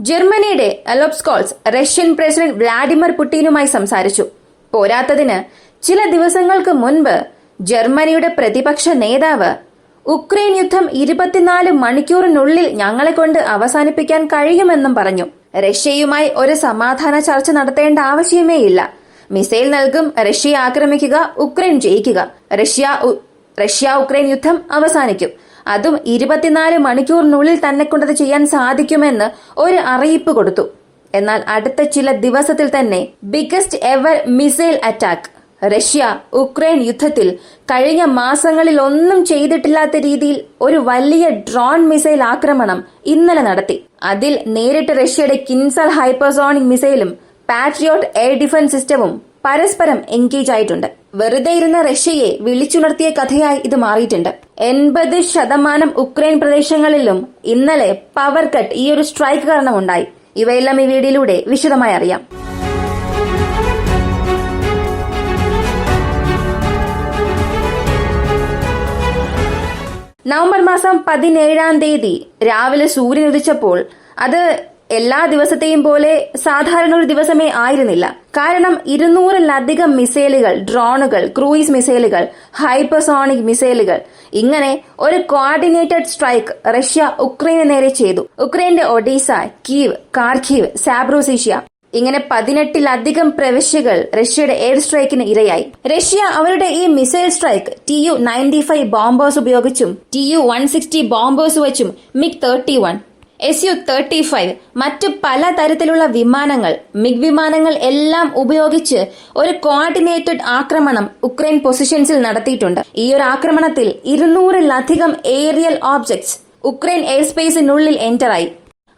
ജർമ്മനിയുടെ അലോപ്സ്കോൾസ് Russian president Vladimir പുടിനുമായി സംസാരിച്ചു. പോരാത്തതിന് ചില ദിവസങ്ങൾക്ക് മുൻപ് ജർമ്മനിയുടെ പ്രതിപക്ഷ നേതാവ് ഉക്രൈൻ യുദ്ധം 24 മണിക്കൂറിനുള്ളിൽ ഞങ്ങളെ കൊണ്ട് അവസാനിപ്പിക്കാൻ കഴിയുമെന്നും പറഞ്ഞു. റഷ്യയുമായി ഒരു സമാധാന ചർച്ച നടത്തേണ്ട ആവശ്യമേയില്ല. മിസൈൽ നൽകും, റഷ്യയെ ആക്രമിക്കുക, ഉക്രൈൻ ജയിക്കുക, റഷ്യ ഉക്രൈൻ യുദ്ധം അവസാനിക്കും. അതും 24 മണിക്കൂറിനുള്ളിൽ തന്നെ കൊണ്ടത് ചെയ്യാൻ സാധിക്കുമെന്ന് ഒരു അറിയിപ്പ് കൊടുത്തു. എന്നാൽ അടുത്ത ചില ദിവസത്തിൽ തന്നെ biggest ever missile attack Russia Ukraine യുദ്ധത്തിൽ കഴിഞ്ഞ മാസങ്ങളിൽ ഒന്നും ചെയ്തിട്ടില്ലാത്ത രീതിയിൽ ഒരു വലിയ ഡ്രോൺ മിസൈൽ ആക്രമണം ഇന്നലെ നടത്തി. അതിൽ നേരിട്ട് റഷ്യയുടെ കിൻസാൽ ഹൈപ്പർസോണിക് മിസൈലും പാട്രിയോട്ട് എയർ ഡിഫൻസ് സിസ്റ്റവും പരസ്പരം എൻഗേജ് ആയിട്ടുണ്ട്. വെറുതെ ഇരുന്ന റഷ്യയെ വിളിച്ചുണർത്തിയ കഥയായി ഇത് മാറിയിട്ടുണ്ട്. 80% ഉക്രൈൻ പ്രദേശങ്ങളിലും ഇന്നലെ പവർ കട്ട് ഈ ഒരു സ്ട്രൈക്ക് കാരണം ഉണ്ടായി. ഇവയെല്ലാം ഈ വീഡിയോയിലൂടെ വിശദമായി അറിയാം. നവംബർ മാസം 17 രാവിലെ സൂര്യൻ ഉദിച്ചപ്പോൾ അത് എല്ലാ ദിവസത്തെയും പോലെ സാധാരണ ഒരു ദിവസമേ ആയിരുന്നില്ല. കാരണം 200-ലധികം മിസൈലുകൾ, ഡ്രോണുകൾ, ക്രൂയിസ് മിസൈലുകൾ, ഹൈപ്പർസോണിക് മിസൈലുകൾ, ഇങ്ങനെ ഒരു കോർഡിനേറ്റഡ് സ്ട്രൈക്ക് റഷ്യ ഉക്രൈന് നേരെ ചെയ്തു. ഉക്രൈന്റെ ഒഡീസ, കീവ്, കാർഖീവ്, സാബ്രോസിഷ്യ ഇങ്ങനെ 18-ലധികം പ്രവിശ്യകൾ റഷ്യയുടെ എയർ സ്ട്രൈക്കിന് ഇരയായി. റഷ്യ അവരുടെ ഈ മിസൈൽ സ്ട്രൈക്ക് Tu-95 ബോംബേഴ്സ് ഉപയോഗിച്ചും Tu-160 ബോംബേഴ്സ് വെച്ചും MiG-31, Su-35 മറ്റ് പല തരത്തിലുള്ള വിമാനങ്ങൾ, മിഗ് വിമാനങ്ങൾ എല്ലാം ഉപയോഗിച്ച് ഒരു കോർഡിനേറ്റഡ് ആക്രമണം ഉക്രൈൻ പൊസിഷൻസിൽ നടത്തിയിട്ടുണ്ട്. ഈ ഒരു ആക്രമണത്തിൽ 200-ലധികം ഏരിയൽ ഓബ്ജക്ട്സ് ഉക്രൈൻ എയർ സ്പേസിനുള്ളിൽ എൻറ്ററായി.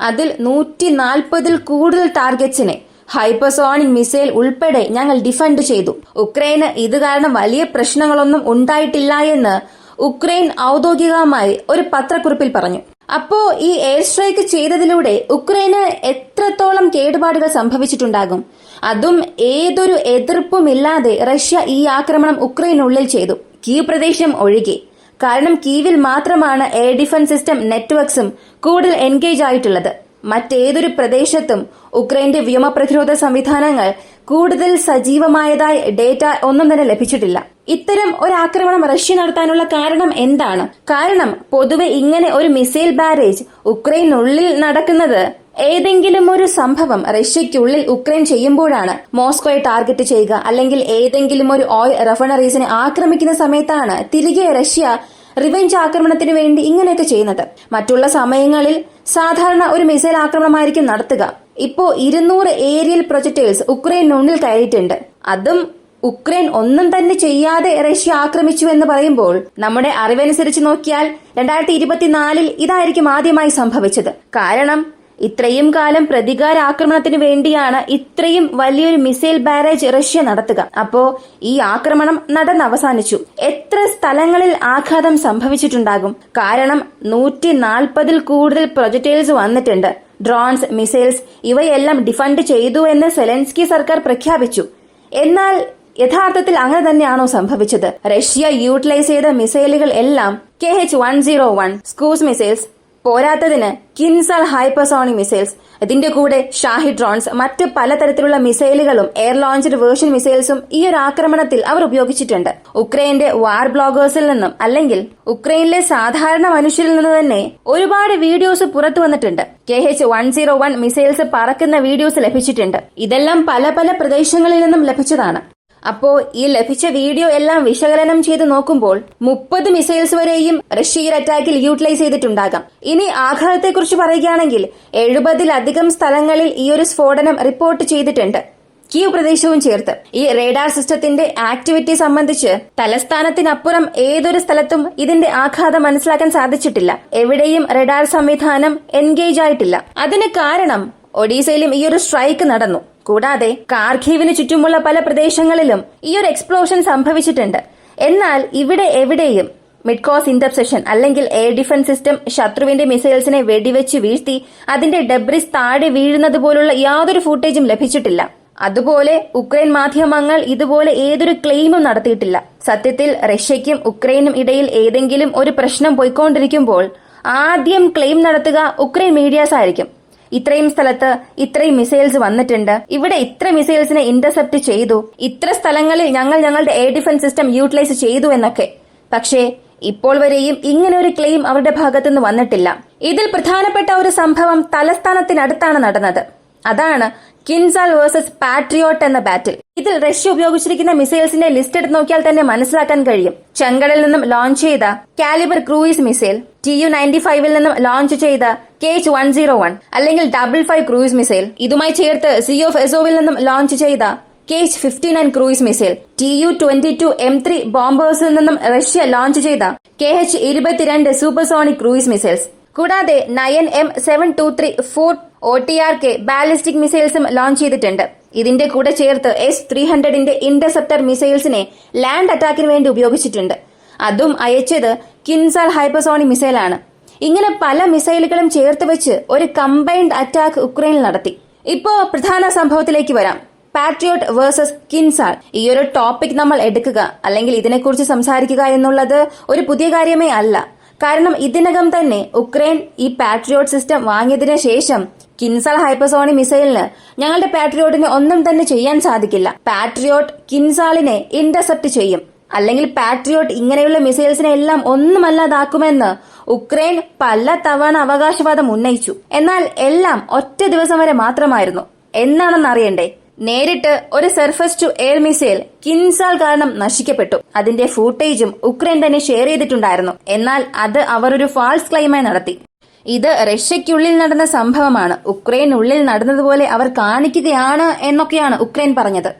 അതിൽ 140-ൽ കൂടുതൽ ടാർഗറ്റ്സിനെ ഹൈപ്പർസോണിക് മിസൈൽ ഉൾപ്പെടെ ഞങ്ങൾ ഡിഫൻഡ് ചെയ്തു. ഉക്രൈന് ഇത് കാരണം വലിയ പ്രശ്നങ്ങളൊന്നും ഉണ്ടായിട്ടില്ല എന്ന് ഉക്രൈൻ ഔദ്യോഗികമായി ഒരു പത്രക്കുറിപ്പിൽ പറഞ്ഞു. അപ്പോ ഈ എയർ സ്ട്രൈക്ക് ചെയ്തതിലൂടെ ഉക്രൈന് എത്രത്തോളം കേടുപാടുകൾ സംഭവിച്ചിട്ടുണ്ടാകും? അതും ഏതൊരു എതിർപ്പുമില്ലാതെ റഷ്യ ഈ ആക്രമണം ഉക്രൈനുള്ളിൽ ചെയ്തു, കീവ് പ്രദേശം ഒഴികെ. കാരണം കീവിൽ മാത്രമാണ് എയർ ഡിഫൻസ് സിസ്റ്റം നെറ്റ്വർക്ക്സും കൂടുതൽ എൻഗേജ് ആയിട്ടുള്ളത്. മറ്റേതൊരു പ്രദേശത്തും ഉക്രൈന്റെ വ്യോമ പ്രതിരോധ സംവിധാനങ്ങൾ കൂടുതൽ സജീവമായതായി ഡേറ്റ ഒന്നും തന്നെ ലഭിച്ചിട്ടില്ല. ഇത്തരം ഒരു ആക്രമണം റഷ്യ നടത്താനുള്ള കാരണം എന്താണ്? കാരണം പൊതുവെ ഇങ്ങനെ ഒരു മിസൈൽ ബാരേജ് ഉക്രൈനുള്ളിൽ നടക്കുന്നത് ഏതെങ്കിലും ഒരു സംഭവം റഷ്യയ്ക്കുള്ളിൽ ഉക്രൈൻ ചെയ്യുമ്പോഴാണ്. മോസ്കോയെ ടാർഗറ്റ് ചെയ്യുക, അല്ലെങ്കിൽ ഏതെങ്കിലും ഒരു ഓയിൽ റഫൈനറീസിനെ ആക്രമിക്കുന്ന സമയത്താണ് തിരികെ റഷ്യ റിവെഞ്ച് ആക്രമണത്തിന് വേണ്ടി ഇങ്ങനെയൊക്കെ ചെയ്യുന്നത്. മറ്റുള്ള സമയങ്ങളിൽ സാധാരണ ഒരു മിസൈൽ ആക്രമണമായിരിക്കും നടത്തുക. ഇപ്പോ 200 ഏരിയൽ പ്രൊജക്ടൈൽസ് ഉക്രൈനുള്ളിൽ കയറിയിട്ടുണ്ട്. അതും ഉക്രൈൻ ഒന്നും തന്നെ ചെയ്യാതെ റഷ്യ ആക്രമിച്ചു എന്ന് പറയുമ്പോൾ നമ്മുടെ അറിവനുസരിച്ച് നോക്കിയാൽ 2024 ഇതായിരിക്കും ആദ്യമായി സംഭവിച്ചത്. കാരണം ഇത്രയും കാലം പ്രതികാര ആക്രമണത്തിന് വേണ്ടിയാണ് ഇത്രയും വലിയൊരു മിസൈൽ ബാരേജ് റഷ്യ നടത്തുക. അപ്പോ ഈ ആക്രമണം നടന്നവസാനിച്ചു. എത്ര സ്ഥലങ്ങളിൽ ആഘാതം സംഭവിച്ചിട്ടുണ്ടാകും? കാരണം 140-ൽ കൂടുതൽ പ്രൊജക്ടൈൽസ് വന്നിട്ടുണ്ട്. ഡ്രോൺസ്, മിസൈൽസ് ഇവയെല്ലാം ഡിഫൻഡ് ചെയ്തു എന്ന് സെലൻസ്കി സർക്കാർ പ്രഖ്യാപിച്ചു. എന്നാൽ യഥാർത്ഥത്തിൽ അങ്ങനെ തന്നെയാണോ സംഭവിച്ചത്? റഷ്യ യൂട്ടിലൈസ് ചെയ്ത മിസൈലുകൾ എല്ലാം Kh-101 സ്കൂസ് മിസൈൽസ്, പോരാത്തതിന് കിൻസാൽ ഹൈപ്പർസോണിക് മിസൈൽസ്, ഇതിന്റെ കൂടെ ഷാഹി ഡ്രോൺസ്, മറ്റ് പലതരത്തിലുള്ള മിസൈലുകളും എയർ ലോഞ്ച്ഡ് വേർഷൻ മിസൈൽസും ഈ ഒരു ആക്രമണത്തിൽ അവർ ഉപയോഗിച്ചിട്ടുണ്ട്. ഉക്രൈന്റെ വാർ ബ്ലോഗേഴ്സിൽ നിന്നും അല്ലെങ്കിൽ ഉക്രൈനിലെ സാധാരണ മനുഷ്യരിൽ നിന്ന് തന്നെ ഒരുപാട് വീഡിയോസ് പുറത്തു വന്നിട്ടുണ്ട്. Kh-101 മിസൈൽസ് പറക്കുന്ന വീഡിയോസ് ലഭിച്ചിട്ടുണ്ട്. ഇതെല്ലാം പല പല പ്രദേശങ്ങളിൽ നിന്നും ലഭിച്ചതാണ്. അപ്പോ ഈ ലഭിച്ച വീഡിയോ എല്ലാം വിശകലനം ചെയ്ത് നോക്കുമ്പോൾ 30 മിസൈൽസ് വരെയും റഷ്യ ഈ അറ്റാക്കിൽ യൂട്ടിലൈസ് ചെയ്തിട്ടുണ്ടാകാം. ഇനി ആഘാതത്തെക്കുറിച്ച് പറയുകയാണെങ്കിൽ 70-ലധികം സ്ഥലങ്ങളിൽ ഈ ഒരു സ്ഫോടനം റിപ്പോർട്ട് ചെയ്തിട്ടുണ്ട്, കീവ് പ്രദേശവും ചേർത്ത്. ഈ റേഡാർ സിസ്റ്റത്തിന്റെ ആക്ടിവിറ്റി സംബന്ധിച്ച് തലസ്ഥാനത്തിനപ്പുറം ഏതൊരു സ്ഥലത്തും ഇതിന്റെ ആഘാതം മനസ്സിലാക്കാൻ സാധിച്ചിട്ടില്ല. എവിടെയും റഡാർ സംവിധാനം എൻഗേജ് ആയിട്ടില്ല. അതിന് കാരണം ഒഡീസയിലും ഈ ഒരു സ്ട്രൈക്ക് നടന്നു. കൂടാതെ കാർഖീവിന് ചുറ്റുമുള്ള പല പ്രദേശങ്ങളിലും ഈ ഒരു എക്സ്പ്ലോഷൻ സംഭവിച്ചിട്ടുണ്ട്. എന്നാൽ ഇവിടെ എവിടെയും മിഡ് കോഴ്സ് ഇന്റർസെപ്ഷൻ അല്ലെങ്കിൽ എയർ ഡിഫൻസ് സിസ്റ്റം ശത്രുവിന്റെ മിസൈൽസിനെ വെടിവെച്ച് വീഴ്ത്തി അതിന്റെ ഡെബ്രിസ് താഴെ വീഴുന്നത് പോലുള്ള യാതൊരു ഫൂട്ടേജും ലഭിച്ചിട്ടില്ല. അതുപോലെ ഉക്രൈൻ മാധ്യമങ്ങൾ ഇതുപോലെ ഏതൊരു ക്ലെയിമും നടത്തിയിട്ടില്ല. സത്യത്തിൽ റഷ്യയ്ക്കും ഉക്രൈനും ഇടയിൽ ഏതെങ്കിലും ഒരു പ്രശ്നം പോയിക്കൊണ്ടിരിക്കുമ്പോൾ ആദ്യം ക്ലെയിം നടത്തുക ഉക്രൈൻ മീഡിയാസ് ആയിരിക്കും. ഇത്രയും സ്ഥലത്ത് ഇത്രയും മിസൈൽസ് വന്നിട്ടുണ്ട്, ഇവിടെ ഇത്ര മിസൈൽസിനെ ഇന്റർസെപ്റ്റ് ചെയ്തു, ഇത്ര സ്ഥലങ്ങളിൽ ഞങ്ങൾ ഞങ്ങളുടെ എയർ ഡിഫൻസ് സിസ്റ്റം യൂട്ടിലൈസ് ചെയ്തു എന്നൊക്കെ. പക്ഷേ ഇപ്പോൾ വരെയും ഇങ്ങനെ ഒരു ക്ലെയിം അവരുടെ ഭാഗത്തുനിന്ന് വന്നിട്ടില്ല. ഇതിൽ പ്രധാനപ്പെട്ട ഒരു സംഭവം തലസ്ഥാനത്തിനടുത്താണ് നടന്നത്. അതാണ് കിൻസാൽ വേഴ്സസ് പാട്രിയോട്ട് എന്ന ബാറ്റിൽ. ഇതിൽ റഷ്യ ഉപയോഗിച്ചിരിക്കുന്ന മിസൈൽസിന്റെ ലിസ്റ്റ് എടുത്ത് നോക്കിയാൽ തന്നെ മനസ്സിലാക്കാൻ കഴിയും. ചെങ്കടലിൽ നിന്നും ലോഞ്ച് ചെയ്ത കാലിബർ ക്രൂയിസ് മിസൈൽ, TU-95 നിന്നും ലോഞ്ച് ചെയ്ത KH-101 അല്ലെങ്കിൽ 55 ക്രൂയിസ് മിസൈൽ, ഇതുമായി ചേർത്ത് Sea of Azov നിന്നും ലോഞ്ച് ചെയ്ത KH-59 cruise missile, TU-22 M3 ബോംബേഴ്സിൽ നിന്നും റഷ്യ ലോഞ്ച് ചെയ്ത KH-22 സൂപ്പർസോണിക് ക്രൂയിസ് മിസൈൽസ്, കൂടാതെ 9M723 ഫോർട്ട് OTRK ബാലിസ്റ്റിക് മിസൈൽസും ലോഞ്ച് ചെയ്തിട്ടുണ്ട്. ഇതിന്റെ കൂടെ ചേർത്ത് S-300 ഇന്റർസെപ്റ്റർ മിസൈൽസിനെ ലാൻഡ് അറ്റാക്കിന് വേണ്ടി ഉപയോഗിച്ചിട്ടുണ്ട്. അതും അയച്ചത് കിൻസാൽ ഹൈപ്പർസോണിക് മിസൈലാണ്. ഇങ്ങനെ പല മിസൈലുകളും ചേർത്ത് വെച്ച് ഒരു കമ്പൈൻഡ് അറ്റാക്ക് ഉക്രൈനിൽ നടത്തി. ഇപ്പോ പ്രധാന സംഭവത്തിലേക്ക് വരാം. Patriot versus Kinzhal. ഈ ഒരു ടോപ്പിക് നമ്മൾ എടുക്കുക അല്ലെങ്കിൽ ഇതിനെക്കുറിച്ച് സംസാരിക്കുക എന്നുള്ളത് ഒരു പുതിയ കാര്യമേ അല്ല. കാരണം ഇതിനകം തന്നെ ഉക്രൈൻ ഈ പാട്രിയോട്ട് സിസ്റ്റം വാങ്ങിയതിനു ശേഷം കിൻസാൽ ഹൈപ്പർസോണിക് മിസൈലിന് ഞങ്ങളുടെ പാട്രിയോട്ടിന് ഒന്നും തന്നെ ചെയ്യാൻ സാധിക്കില്ല, പാട്രിയോട്ട് കിൻസാലിനെ ഇന്റർസെപ്റ്റ് ചെയ്യും, അല്ലെങ്കിൽ പാട്രിയോട്ട് ഇങ്ങനെയുള്ള മിസൈൽസിനെ എല്ലാം ഒന്നുമല്ലാതാക്കുമെന്ന് ഉക്രൈൻ പല തവണ അവകാശവാദം ഉന്നയിച്ചു. എന്നാൽ എല്ലാം ഒറ്റ ദിവസം വരെ മാത്രമായിരുന്നു. എന്നാണെന്ന് അറിയണ്ടേ? നേരിട്ട് ഒരു surface to air missile Kinzhal കാരണം നശിക്കപ്പെട്ടു. അതിന്റെ ഫൂട്ടേജും ഉക്രൈൻ തന്നെ ഷെയർ ചെയ്തിട്ടുണ്ടായിരുന്നു. എന്നാൽ അത് അവർ ഒരു ഫാൾസ് ക്ലെയിമായി നടത്തി. ഇത് റഷ്യയ്ക്കുള്ളിൽ നടന്ന സംഭവമാണ്, ഉക്രൈനുള്ളിൽ നടന്നതുപോലെ അവർ കാണിക്കുകയാണ് എന്നൊക്കെയാണ് ഉക്രൈൻ പറഞ്ഞത്.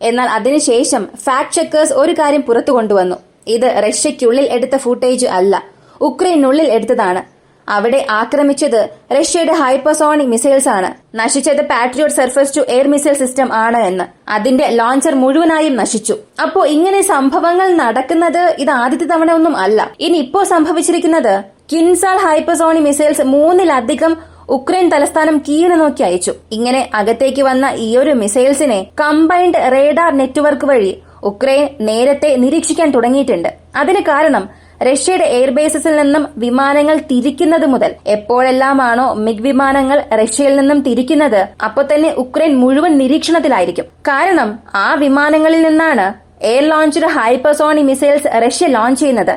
എന്നാൽ അതിനുശേഷം ഫാക്ട് ചെക്കേഴ്സ് ഒരു കാര്യം പുറത്തു കൊണ്ടുവന്നു. ഇത് റഷ്യയ്ക്കുള്ളിൽ എടുത്ത ഫൂട്ടേജ് അല്ല, ഉക്രൈനുള്ളിൽ എടുത്തതാണ്. അവിടെ ആക്രമിച്ചത് റഷ്യയുടെ ഹൈപ്പർസോണിക് മിസൈൽസ് ആണ്, നശിച്ചത് Patriot surface to air missile system ആണ് എന്ന്. അതിന്റെ ലോഞ്ചർ മുഴുവനായും നശിച്ചു. അപ്പോ ഇങ്ങനെ സംഭവങ്ങൾ നടക്കുന്നത് ഇത് ആദ്യത്തെ തവണ ഒന്നും അല്ല. ഇനി ഇപ്പോ സംഭവിച്ചിരിക്കുന്നത് കിൻസാൽ ഹൈപ്പർസോണിക് മിസൈൽസ് 3-ലധികം ഉക്രൈൻ തലസ്ഥാനം കീഴിന് നോക്കി അയച്ചു. ഇങ്ങനെ അകത്തേക്ക് വന്ന ഈയൊരു മിസൈൽസിനെ കമ്പൈൻഡ് റേഡാർ നെറ്റ്വർക്ക് വഴി ഉക്രൈൻ നേരത്തെ നിരീക്ഷിക്കാൻ തുടങ്ങിയിട്ടുണ്ട്. അതിന് കാരണം റഷ്യയുടെ എയർബേസിൽ നിന്നും വിമാനങ്ങൾ തിരിക്കുന്നത് മുതൽ എപ്പോഴെല്ലാമാണോ മിഗ് വിമാനങ്ങൾ റഷ്യയിൽ നിന്നും തിരിക്കുന്നത് അപ്പോൾ തന്നെ ഉക്രൈൻ മുഴുവൻ നിരീക്ഷണത്തിലായിരിക്കും. കാരണം ആ വിമാനങ്ങളിൽ നിന്നാണ് air launched hypersonic missiles Russia launch ചെയ്യുന്നത്.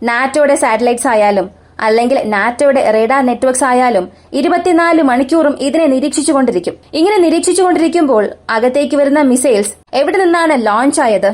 നാറ്റോയുടെ സാറ്റലൈറ്റ്സ് ആയാലും അല്ലെങ്കിൽ നാറ്റോയുടെ റേഡാർ നെറ്റ്വർക്ക്സ് ആയാലും 24 മണിക്കൂറും ഇതിനെ നിരീക്ഷിച്ചുകൊണ്ടിരിക്കും. ഇങ്ങനെ നിരീക്ഷിച്ചുകൊണ്ടിരിക്കുമ്പോൾ അകത്തേക്ക് വരുന്ന മിസൈൽസ് എവിടെ നിന്നാണ് ലോഞ്ച് ആയത്,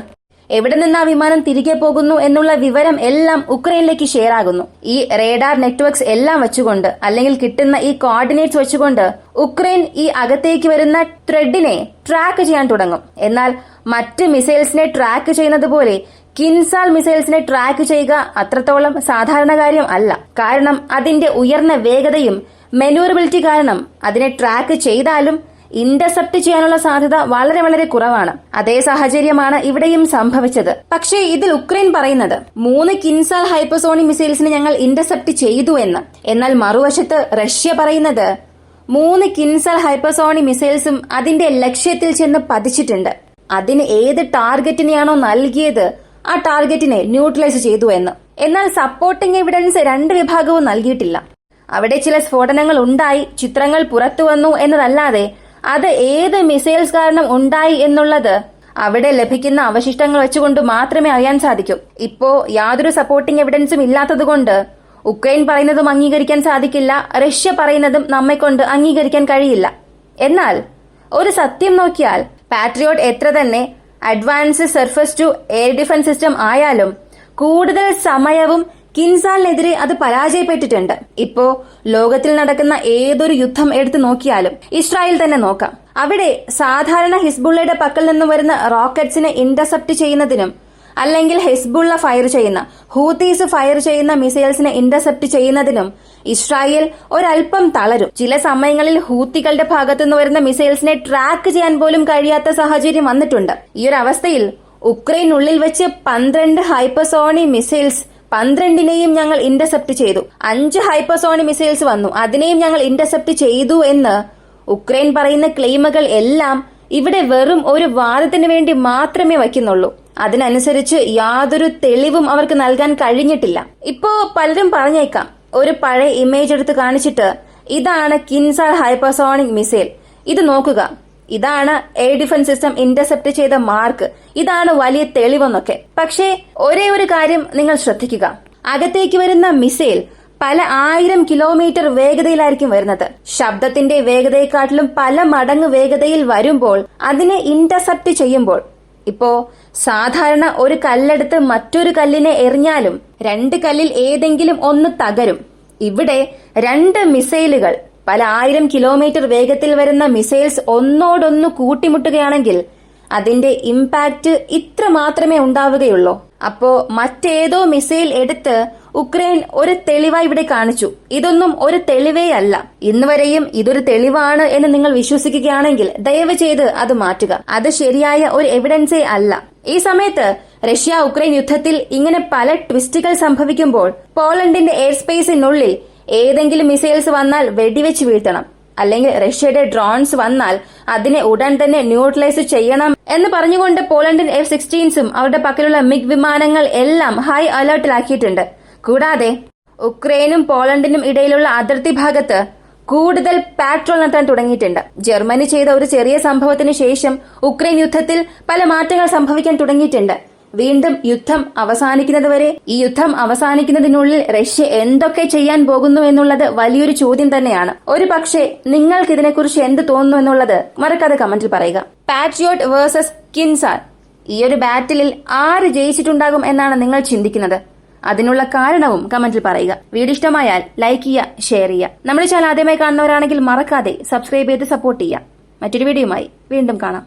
എവിടെ നിന്ന് ആ വിമാനം തിരികെ പോകുന്നു എന്നുള്ള വിവരം എല്ലാം ഉക്രൈനിലേക്ക് ഷെയർ ആകുന്നു. ഈ റേഡാർ നെറ്റ്വർക്ക്സ് എല്ലാം വെച്ചുകൊണ്ട് അല്ലെങ്കിൽ കിട്ടുന്ന ഈ കോർഡിനേറ്റ്സ് വെച്ചുകൊണ്ട് ഉക്രൈൻ ഈ അകത്തേക്ക് വരുന്ന ത്രെഡിനെ ട്രാക്ക് ചെയ്യാൻ തുടങ്ങും. എന്നാൽ മറ്റ് മിസൈൽസിനെ ട്രാക്ക് ചെയ്യുന്നത് പോലെ കിൻസാൽ മിസൈൽസിനെ ട്രാക്ക് ചെയ്യുക അത്രത്തോളം സാധാരണ കാര്യം അല്ല. കാരണം അതിന്റെ ഉയർന്ന വേഗതയും മെനൂറബിലിറ്റി കാരണം അതിനെ ട്രാക്ക് ചെയ്താലും ഇന്റർസെപ്റ്റ് ചെയ്യാനുള്ള സാധ്യത വളരെ വളരെ കുറവാണ്. അതേ സാഹചര്യമാണ് ഇവിടെയും സംഭവിച്ചത്. പക്ഷേ ഇതിൽ ഉക്രൈൻ പറയുന്നത് 3 കിൻസാൽ ഹൈപ്പർസോണിക് മിസൈൽസിനെ ഞങ്ങൾ ഇന്റർസെപ്റ്റ് ചെയ്തു എന്ന്. എന്നാൽ മറുവശത്ത് റഷ്യ പറയുന്നത് 3 കിൻസാൽ ഹൈപ്പർസോണിക് മിസൈൽസും അതിന്റെ ലക്ഷ്യത്തിൽ ചെന്ന് പതിച്ചിട്ടുണ്ട്. അതിന് ഏത് ടാർഗറ്റിനെയാണോ നൽകിയത് ആ ടാർഗറ്റിനെ ന്യൂട്രലൈസ് ചെയ്തു എന്ന്. എന്നാൽ സപ്പോർട്ടിംഗ് എവിഡൻസ് 2 വിഭാഗവും നൽകിയിട്ടില്ല. അവിടെ ചില സ്ഫോടനങ്ങൾ ഉണ്ടായി, ചിത്രങ്ങൾ പുറത്തു വന്നു എന്നതല്ലാതെ അത് ഏത് മിസൈൽസ് കാരണം ഉണ്ടായി എന്നുള്ളത് അവിടെ ലഭിക്കുന്ന അവശിഷ്ടങ്ങൾ വെച്ചുകൊണ്ട് മാത്രമേ അറിയാൻ സാധിക്കൂ. ഇപ്പോ യാതൊരു സപ്പോർട്ടിംഗ് എവിഡൻസും ഇല്ലാത്തതുകൊണ്ട് ഉക്രൈൻ പറയുന്നതും അംഗീകരിക്കാൻ സാധിക്കില്ല, റഷ്യ പറയുന്നതും നമ്മെക്കൊണ്ട് അംഗീകരിക്കാൻ കഴിയില്ല. എന്നാൽ ഒരു സത്യം നോക്കിയാൽ പാട്രിയോട്ട് എത്ര തന്നെ advance surface to air defence system ആയാലും കൂടുതൽ സമയവും കിൻസാലിനെതിരെ അത് പരാജയപ്പെട്ടിട്ടുണ്ട്. ഇപ്പോ ലോകത്തിൽ നടക്കുന്ന ഏതൊരു യുദ്ധം എടുത്തു നോക്കിയാലും ഇസ്രായേൽ തന്നെ നോക്കാം. അവിടെ സാധാരണ ഹിസ്ബുള്ളയുടെ പക്കൽ നിന്നും വരുന്ന റോക്കറ്റ്സിനെ ഇന്റർസെപ്റ്റ് ചെയ്യുന്നതിനും അല്ലെങ്കിൽ ഹിസ്ബുള്ള ഫയർ ചെയ്യുന്ന ഹൂതീസ് ഫയർ ചെയ്യുന്ന മിസൈൽസിനെ ഇന്റർസെപ്റ്റ് ചെയ്യുന്നതിനും ഇസ്രായേൽ ഒരൽപ്പം തളരും. ചില സമയങ്ങളിൽ ഹൂത്തികളുടെ ഭാഗത്തുനിന്ന് വരുന്ന മിസൈൽസിനെ ട്രാക്ക് ചെയ്യാൻ പോലും കഴിയാത്ത സാഹചര്യം വന്നിട്ടുണ്ട്. ഈ ഒരു അവസ്ഥയിൽ ഉക്രൈനുള്ളിൽ വെച്ച് 12 ഹൈപ്പർസോണിക് മിസൈൽസ് 12നെയും ഞങ്ങൾ ഇന്റർസെപ്റ്റ് ചെയ്തു. 5 ഹൈപ്പർസോണിക് മിസൈൽസ് വന്നു, അതിനെയും ഞങ്ങൾ ഇന്റർസെപ്റ്റ് ചെയ്തു എന്ന് ഉക്രൈൻ പറയുന്ന ക്ലെയിമുകൾ എല്ലാം ഇവിടെ വെറും ഒരു വാദത്തിന് വേണ്ടി മാത്രമേ വയ്ക്കുന്നുള്ളൂ. അതിനനുസരിച്ച് യാതൊരു തെളിവും അവർക്ക് നൽകാൻ കഴിഞ്ഞിട്ടില്ല. ഇപ്പോ പലരും പറഞ്ഞേക്കാം, ഒരു പഴയ ഇമേജ് എടുത്ത് കാണിച്ചിട്ട് ഇതാണ് കിൻസാർ ഹൈപ്പർസോണിക് മിസൈൽ. ഇത് നോക്കുക, ഇതാണ് എയർ ഡിഫൻസ് സിസ്റ്റം ഇന്റർസെപ്റ്റ് ചെയ്ത മാർക്ക്, ഇതാണ് വലിയ തെളിവെന്നൊക്കെ. പക്ഷേ ഒരേ ഒരു കാര്യം നിങ്ങൾ ശ്രദ്ധിക്കുക, അകത്തേക്ക് വരുന്ന മിസൈൽ പല 1000 കിലോമീറ്റർ വേഗതയിലായിരിക്കും വരുന്നത്. ശബ്ദത്തിന്റെ വേഗതയെക്കാട്ടിലും പല മടങ്ങ് വേഗതയിൽ വരുമ്പോൾ അതിനെ ഇന്റർസെപ്റ്റ് ചെയ്യുമ്പോൾ, ഇപ്പോ സാധാരണ ഒരു കല്ലെടുത്ത് മറ്റൊരു കല്ലിനെ എറിഞ്ഞാലും 2 കല്ലിൽ ഏതെങ്കിലും ഒന്ന് തകരും. ഇവിടെ 2 മിസൈലുകൾ, പല 1000 കിലോമീറ്റർ വേഗത്തിൽ വരുന്ന മിസൈൽസ് ഒന്നോടൊന്ന് കൂട്ടിമുട്ടുകയാണെങ്കിൽ അതിന്റെ ഇമ്പാക്ട് ഇത്ര മാത്രമേ ഉണ്ടാവുകയുള്ളൂ. അപ്പോ മറ്റേതോ മിസൈൽ എടുത്ത് ഉക്രൈൻ ഒരു തെളിവായി ഇവിടെ കാണിച്ചു. ഇതൊന്നും ഒരു തെളിവേ അല്ല. ഇന്നുവരെയും ഇതൊരു തെളിവാണ് എന്ന് നിങ്ങൾ വിശ്വസിക്കുകയാണെങ്കിൽ ദയവ് ചെയ്ത് അത് മാറ്റുക. അത് ശരിയായ ഒരു എവിഡൻസേ അല്ല. ഈ സമയത്ത് റഷ്യ ഉക്രൈൻ യുദ്ധത്തിൽ ഇങ്ങനെ പല ട്വിസ്റ്റുകൾ സംഭവിക്കുമ്പോൾ പോളണ്ടിന്റെ എയർ സ്പേസിനുള്ളിൽ ഏതെങ്കിലും മിസൈൽസ് വന്നാൽ വെടിവെച്ച് വീഴ്ത്തണം, അല്ലെങ്കിൽ റഷ്യയുടെ ഡ്രോൺസ് വന്നാൽ അതിനെ ഉടൻ തന്നെ ന്യൂട്രലൈസ് ചെയ്യണം എന്ന് പറഞ്ഞുകൊണ്ട് പോളണ്ടിൻ F-16സും അവരുടെ പക്കലുള്ള മിഗ് വിമാനങ്ങൾ എല്ലാം ഹൈ അലർട്ടിലാക്കിയിട്ടുണ്ട്. കൂടാതെ ഉക്രൈനും പോളണ്ടിനും ഇടയിലുള്ള അതിർത്തി ഭാഗത്ത് കൂടുതൽ പാട്രോൾ നടത്താൻ തുടങ്ങിയിട്ടുണ്ട്. ജർമ്മനി ചെയ്ത ഒരു ചെറിയ സംഭവത്തിന് ശേഷം ഉക്രൈൻ യുദ്ധത്തിൽ പല മാറ്റങ്ങൾ സംഭവിക്കാൻ തുടങ്ങിയിട്ടുണ്ട്. വീണ്ടും യുദ്ധം അവസാനിക്കുന്നതുവരെ, ഈ യുദ്ധം അവസാനിക്കുന്നതിനുള്ളിൽ റഷ്യ എന്തൊക്കെ ചെയ്യാൻ പോകുന്നു എന്നുള്ളത് വലിയൊരു ചോദ്യം തന്നെയാണ്. ഒരു പക്ഷേ നിങ്ങൾക്ക് ഇതിനെക്കുറിച്ച് എന്ത് തോന്നുന്നു എന്നുള്ളത് മറക്കാതെ കമന്റിൽ പറയുക. പാട്രിയോട്ട് വേഴ്സസ് കിൻസാർ, ഈ ഒരു ബാറ്റിലിൽ ആര് ജയിച്ചിട്ടുണ്ടാകും എന്നാണ് നിങ്ങൾ ചിന്തിക്കുന്നത്? അതിനുള്ള കാരണവും കമന്റിൽ പറയുക. വീഡിയോ ഇഷ്ടമായാൽ ലൈക്ക് ചെയ്യുക, ഷെയർ ചെയ്യുക. നമ്മുടെ ചാനൽ ആദ്യമായി കാണുന്നവരാണെങ്കിൽ മറക്കാതെ സബ്സ്ക്രൈബ് ചെയ്ത് സപ്പോർട്ട് ചെയ്യുക. മറ്റൊരു വീഡിയോയുമായി വീണ്ടും കാണാം.